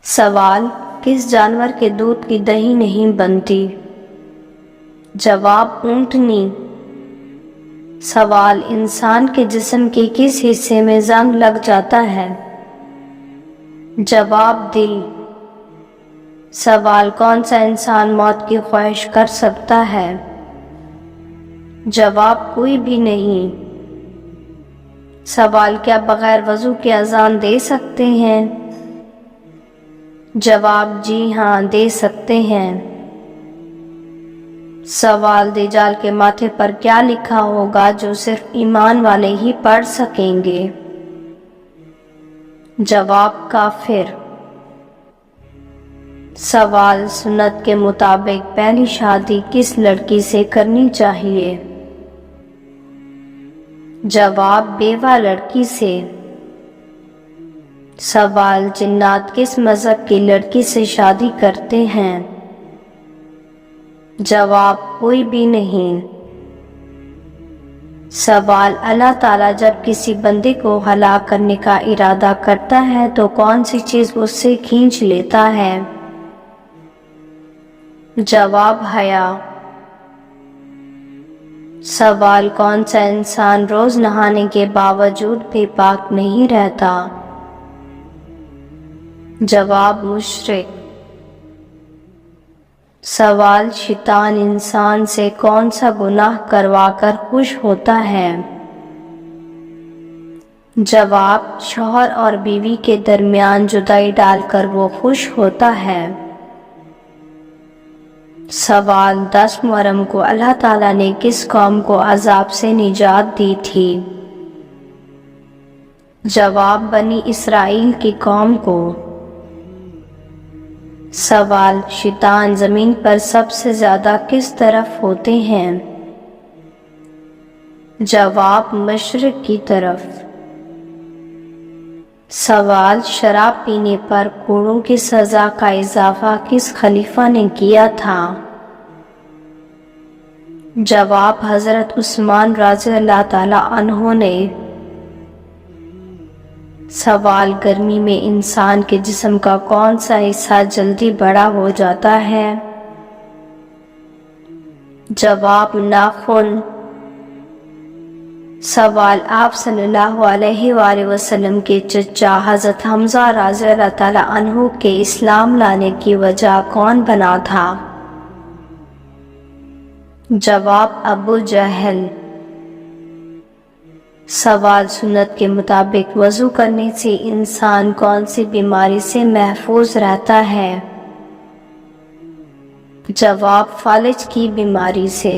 سوال: کس جانور کے دودھ کی دہی نہیں بنتی؟ جواب: اونٹنی۔ سوال: انسان کے جسم کے کس حصے میں زنگ لگ جاتا ہے؟ جواب: دل۔ سوال: کون سا انسان موت کی خواہش کر سکتا ہے؟ جواب: کوئی بھی نہیں۔ سوال: کیا بغیر وضو کے اذان دے سکتے ہیں؟ جواب: جی ہاں، دے سکتے ہیں۔ سوال: دجال کے ماتھے پر کیا لکھا ہوگا جو صرف ایمان والے ہی پڑھ سکیں گے؟ جواب: کافر۔ سوال: سنت کے مطابق پہلی شادی کس لڑکی سے کرنی چاہیے؟ جواب: بیوہ لڑکی سے۔ سوال: جنات کس مذہب کی لڑکی سے شادی کرتے ہیں؟ جواب: کوئی بھی نہیں۔ سوال: اللہ تعالیٰ جب کسی بندے کو ہلاک کرنے کا ارادہ کرتا ہے تو کون سی چیز اس سے کھینچ لیتا ہے؟ جواب: حیا۔ سوال: کون سا انسان روز نہانے کے باوجود بھی پاک نہیں رہتا؟ جواب: مشرک۔ سوال: شیطان انسان سے کون سا گناہ کروا کر خوش ہوتا ہے؟ جواب: شوہر اور بیوی کے درمیان جدائی ڈال کر وہ خوش ہوتا ہے۔ سوال: 10 محرم کو اللہ تعالیٰ نے کس قوم کو عذاب سے نجات دی تھی؟ جواب: بنی اسرائیل کی قوم کو۔ سوال: شیطان زمین پر سب سے زیادہ کس طرف ہوتے ہیں؟ جواب: مشرق کی طرف۔ سوال: شراب پینے پر کوڑوں کی سزا کا اضافہ کس خلیفہ نے کیا تھا؟ جواب: حضرت عثمان رضی اللہ تعالیٰ عنہ نے۔ سوال: گرمی میں انسان کے جسم کا کون سا حصہ جلدی بڑا ہو جاتا ہے؟ جواب: ناخن۔ سوال: آپ صلی اللہ علیہ وآلہ وسلم کے چچا حضرت حمزہ رضی اللہ تعالیٰ عنہ کے اسلام لانے کی وجہ کون بنا تھا؟ جواب: ابو جہل۔ سوال: سنت کے مطابق وضو کرنے سے انسان کون سی بیماری سے محفوظ رہتا ہے؟ جواب: فالج کی بیماری سے۔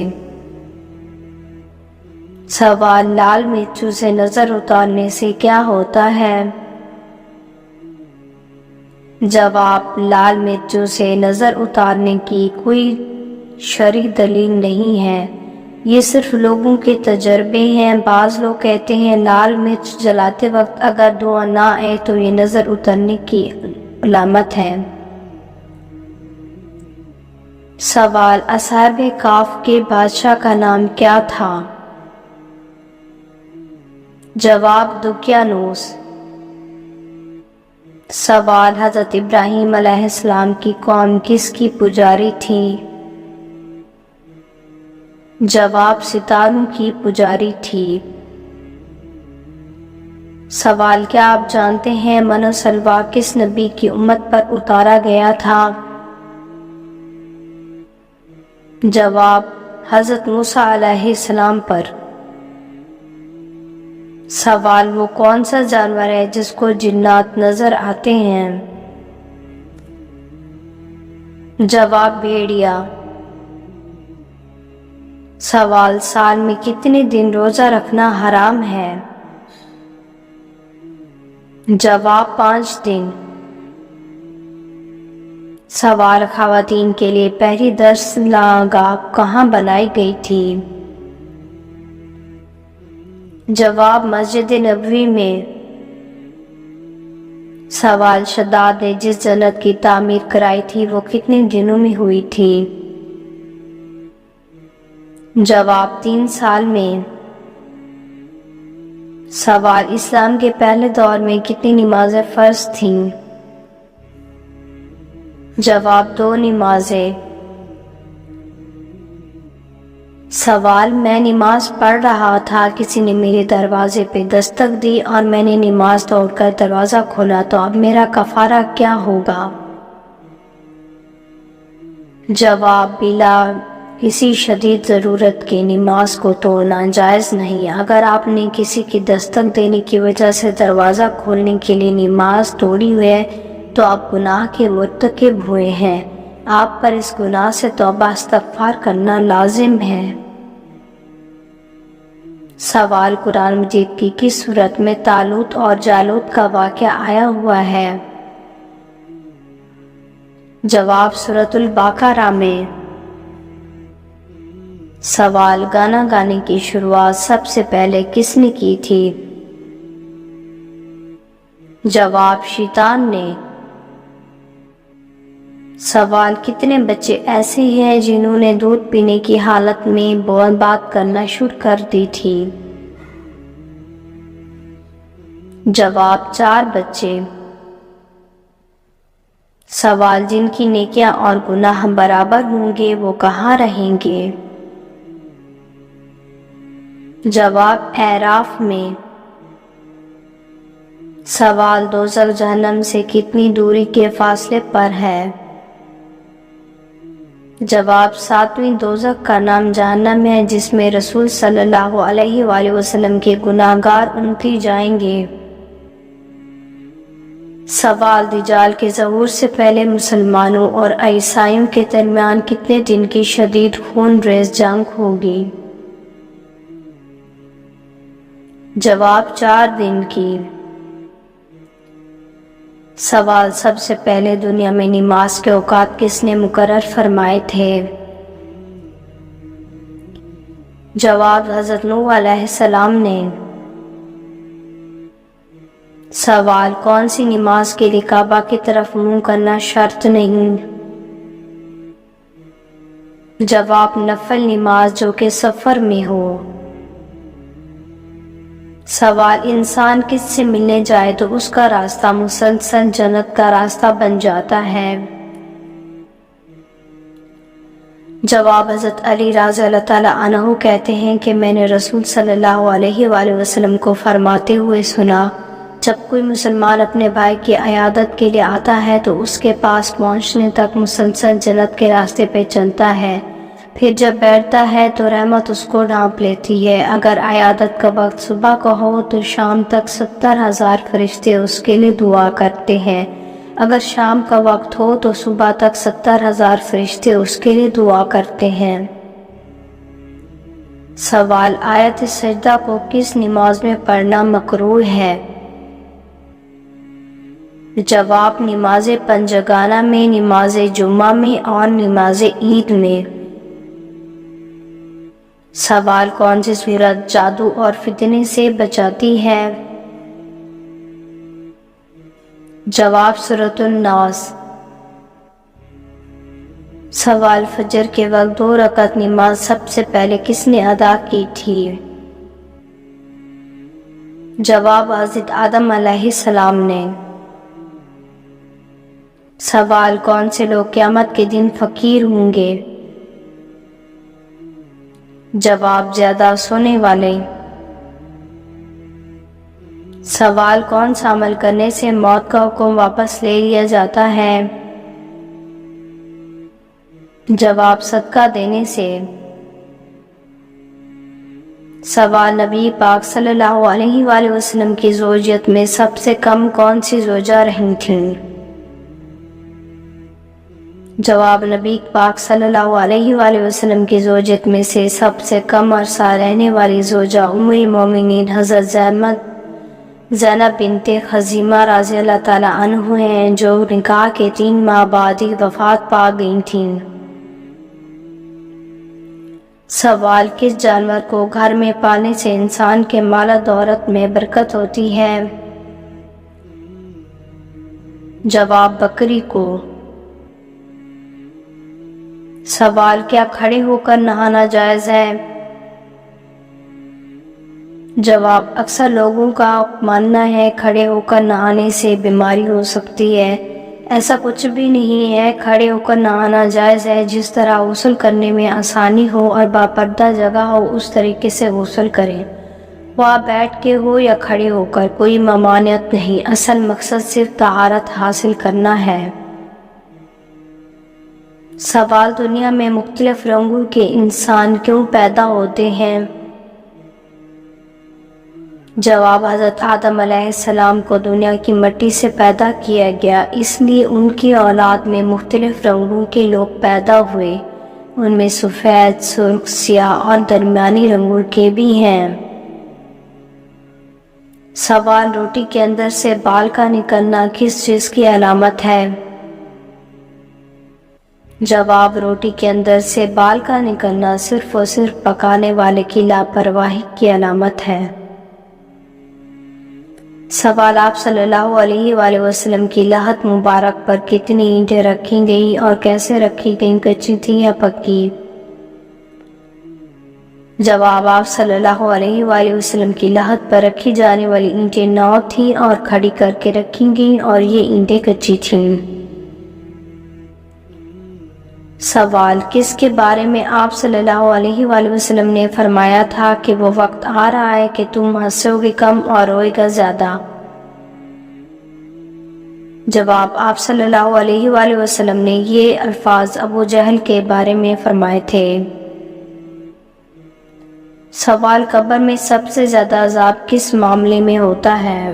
سوال: لال مرچوں سے نظر اتارنے سے کیا ہوتا ہے؟ جواب: لال مرچوں سے نظر اتارنے کی کوئی شرعی دلیل نہیں ہے، یہ صرف لوگوں کے تجربے ہیں۔ بعض لوگ کہتے ہیں لال مرچ جلاتے وقت اگر دھواں نہ آئے تو یہ نظر اترنے کی علامت ہے۔ سوال: اصحاب کہف کے بادشاہ کا نام کیا تھا؟ جواب: دقیانوس۔ سوال: حضرت ابراہیم علیہ السلام کی قوم کس کی پجاری تھی؟ جواب: ستاروں کی پجاری تھی۔ سوال: کیا آپ جانتے ہیں من و سلویٰ کس نبی کی امت پر اتارا گیا تھا؟ جواب: حضرت موسیٰ علیہ السلام پر۔ سوال: وہ کون سا جانور ہے جس کو جنات نظر آتے ہیں؟ جواب: بھیڑیا۔ سوال: سال میں کتنے دن روزہ رکھنا حرام ہے؟ جواب: 5 دن۔ سوال: خواتین کے لیے پہلی درسگاہ کہاں بنائی گئی تھی؟ جواب: مسجد نبوی میں۔ سوال: شداد نے جس جنت کی تعمیر کرائی تھی وہ کتنے دنوں میں ہوئی تھی؟ جواب: 3 سال میں۔ سوال: اسلام کے پہلے دور میں کتنی نمازیں فرض تھیں؟ جواب 2 نمازیں۔ سوال: میں نماز پڑھ رہا تھا، کسی نے میرے دروازے پہ دستک دی اور میں نے نماز توڑ کر دروازہ کھولا، تو اب میرا کفارہ کیا ہوگا؟ جواب: بلا کسی شدید ضرورت کے نماز کو توڑنا جائز نہیں۔ اگر آپ نے کسی کی دستک دینے کی وجہ سے دروازہ کھولنے کے لیے نماز توڑی ہے تو آپ گناہ کے مرتکب ہوئے ہیں، آپ پر اس گناہ سے توبہ استغفار کرنا لازم ہے۔ سوال: قرآن مجید کی کس سورت میں طالوت اور جالوت کا واقعہ آیا ہوا ہے؟ جواب: سورۃ البقرہ میں۔ سوال: گانا گانے کی شروعات سب سے پہلے کس نے کی تھی؟ جواب: شیطان نے۔ سوال: کتنے بچے ایسے ہیں جنہوں نے دودھ پینے کی حالت میں بات کرنا شروع کر دی تھی؟ جواب: 4 بچے۔ سوال: جن کی نیکیاں اور گناہ برابر ہوں گے وہ کہاں رہیں گے؟ جواب: اعراف میں۔ سوال: دوزخ جہنم سے کتنی دوری کے فاصلے پر ہے؟ جواب: 7ویں دوزخ کا نام جہنم ہے، جس میں رسول صلی اللہ علیہ وآلہ وسلم کے گناہگار امتی جائیں گے۔ سوال: دجال کے ظہور سے پہلے مسلمانوں اور عیسائیوں کے درمیان کتنے دن کی شدید خون ریز جنگ ہوگی؟ جواب: 4 دن کی۔ سوال: سب سے پہلے دنیا میں نماز کے اوقات کس نے مقرر فرمائے تھے؟ جواب: حضرت نوح علیہ السلام نے۔ سوال: کون سی نماز کے لیے کعبہ کی طرف منہ کرنا شرط نہیں؟ جواب: نفل نماز جو کہ سفر میں ہو۔ سوال: انسان کس سے ملنے جائے تو اس کا راستہ مسلسل جنت کا راستہ بن جاتا ہے؟ جواب: حضرت علی رضی اللہ تعالیٰ عنہ کہتے ہیں کہ میں نے رسول صلی اللہ علیہ وآلہ وسلم کو فرماتے ہوئے سنا، جب کوئی مسلمان اپنے بھائی کی عیادت کے لیے آتا ہے تو اس کے پاس پہنچنے تک مسلسل جنت کے راستے پہ چلتا ہے، پھر جب بیٹھتا ہے تو رحمت اس کو ڈھانپ لیتی ہے۔ اگر عیادت کا وقت صبح کا ہو تو شام تک 70,000 فرشتے اس کے لیے دعا کرتے ہیں، اگر شام کا وقت ہو تو صبح تک 70,000 فرشتے اس کے لیے دعا کرتے ہیں۔ سوال: آیت سجدہ کو کس نماز میں پڑھنا مکروہ ہے؟ جواب: نماز پنجگانہ میں، نماز جمعہ میں اور نماز عید میں۔ سوال: کون سی سورت جادو اور فتنے سے بچاتی ہے؟ جواب: سورۃ الناس۔ سوال: فجر کے وقت 2 رکعت نماز سب سے پہلے کس نے ادا کی تھی؟ جواب: حضرت آدم علیہ السلام نے۔ سوال: کون سے لوگ قیامت کے دن فقیر ہوں گے؟ جواب: زیادہ سونے والے۔ سوال: کون سا عمل کرنے سے موت کا حکم واپس لے لیا جاتا ہے؟ جواب: صدقہ دینے سے۔ سوال: نبی پاک صلی اللہ علیہ وآلہ وسلم کی زوجیت میں سب سے کم کون سی زوجہ رہی تھیں؟ جواب: نبی پاک صلی اللہ علیہ وآلہ وسلم کی زوجیت میں سے سب سے کم عرصہ رہنے والی زوجہ ام المومنین حضرت زینب بنت خزیمہ رضی اللہ تعالیٰ عنہ ہیں، جو نکاح کے 3 ماہ بعد ہی وفات پا گئی تھیں۔ سوال: کس جانور کو گھر میں پالنے سے انسان کے مال و دولت میں برکت ہوتی ہے؟ جواب: بکری کو۔ سوال: کیا کھڑے ہو کر نہانا جائز ہے؟ جواب: اکثر لوگوں کا ماننا ہے کھڑے ہو کر نہانے سے بیماری ہو سکتی ہے، ایسا کچھ بھی نہیں ہے، کھڑے ہو کر نہانا جائز ہے، جس طرح غسل کرنے میں آسانی ہو اور باپردہ جگہ ہو اس طریقے سے غسل کریں، وہ آپ بیٹھ کے ہو یا کھڑے ہو کر، کوئی ممانعت نہیں، اصل مقصد صرف طہارت حاصل کرنا ہے۔ سوال: دنیا میں مختلف رنگوں کے انسان کیوں پیدا ہوتے ہیں؟ جواب: حضرت آدم علیہ السلام کو دنیا کی مٹی سے پیدا کیا گیا، اس لیے ان کی اولاد میں مختلف رنگوں کے لوگ پیدا ہوئے، ان میں سفید، سرخ، سیاہ اور درمیانی رنگوں کے بھی ہیں۔ سوال: روٹی کے اندر سے بال کا نکلنا کس چیز کی علامت ہے؟ جواب: روٹی کے اندر سے بال کا نکلنا صرف اور صرف پکانے والے کی لاپرواہی کی علامت ہے۔ سوال: آپ صلی اللہ علیہ وآلہ وسلم کی لحد مبارک پر کتنی اینٹیں رکھی گئیں اور کیسے رکھی گئیں، کچی تھی یا پکی؟ جواب: آپ صلی اللہ علیہ وآلہ وسلم کی لحد پر رکھی جانے والی اینٹیں 9 تھیں اور کھڑی کر کے رکھی گئیں اور یہ اینٹیں کچی تھیں۔ سوال: کس کے بارے میں آپ صلی اللہ علیہ وآلہ وسلم نے فرمایا تھا کہ وہ وقت آ رہا ہے کہ تم ہنسو گے کم اور روئے گا زیادہ؟ جواب: آپ صلی اللہ علیہ وآلہ وسلم نے یہ الفاظ ابو جہل کے بارے میں فرمائے تھے۔ سوال: قبر میں سب سے زیادہ عذاب کس معاملے میں ہوتا ہے؟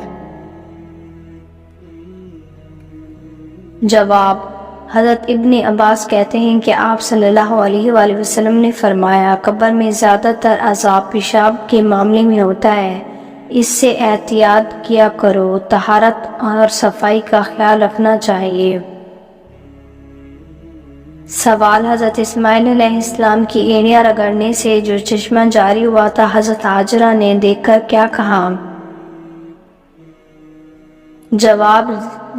جواب: حضرت ابن عباس کہتے ہیں کہ آپ صلی اللہ علیہ وآلہ وسلم نے فرمایا، قبر میں زیادہ تر عذاب پیشاب کے معاملے میں ہوتا ہے، اس سے احتیاط کیا کرو، طہارت اور صفائی کا خیال رکھنا چاہیے۔ سوال: حضرت اسماعیل علیہ السلام کی اینٹیاں رگڑنے سے جو چشمہ جاری ہوا تھا، حضرت ہاجرہ نے دیکھ کر کیا کہا؟ جواب: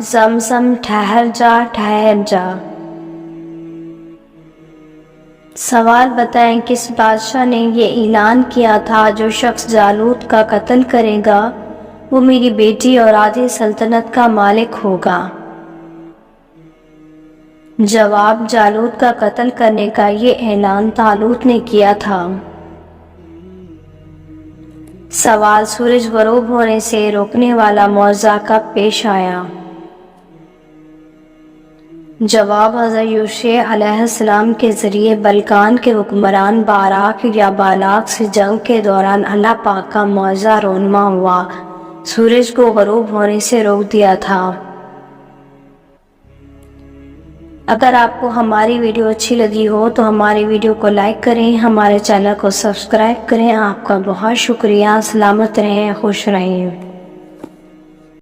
زمزم، ٹھہر جا، ٹھہر جا۔ سوال: بتائیں کس بادشاہ نے یہ اعلان کیا تھا، جو شخص جالوت کا قتل کرے گا وہ میری بیٹی اور آدھی سلطنت کا مالک ہوگا؟ جواب: جالوت کا قتل کرنے کا یہ اعلان طالوت نے کیا تھا۔ سوال: سورج غروب ہونے سے روکنے والا معجزہ کب پیش آیا؟ جواب: حضرت یوشع علیہ السلام کے ذریعے بلقان کے حکمران باراک یا بالاک سے جنگ کے دوران اللہ پاک کا معجزہ رونما ہوا، سورج کو غروب ہونے سے روک دیا تھا۔ اگر آپ کو ہماری ویڈیو اچھی لگی ہو تو ہماری ویڈیو کو لائک کریں، ہمارے چینل کو سبسکرائب کریں۔ آپ کا بہت شکریہ۔ سلامت رہیں، خوش رہیں۔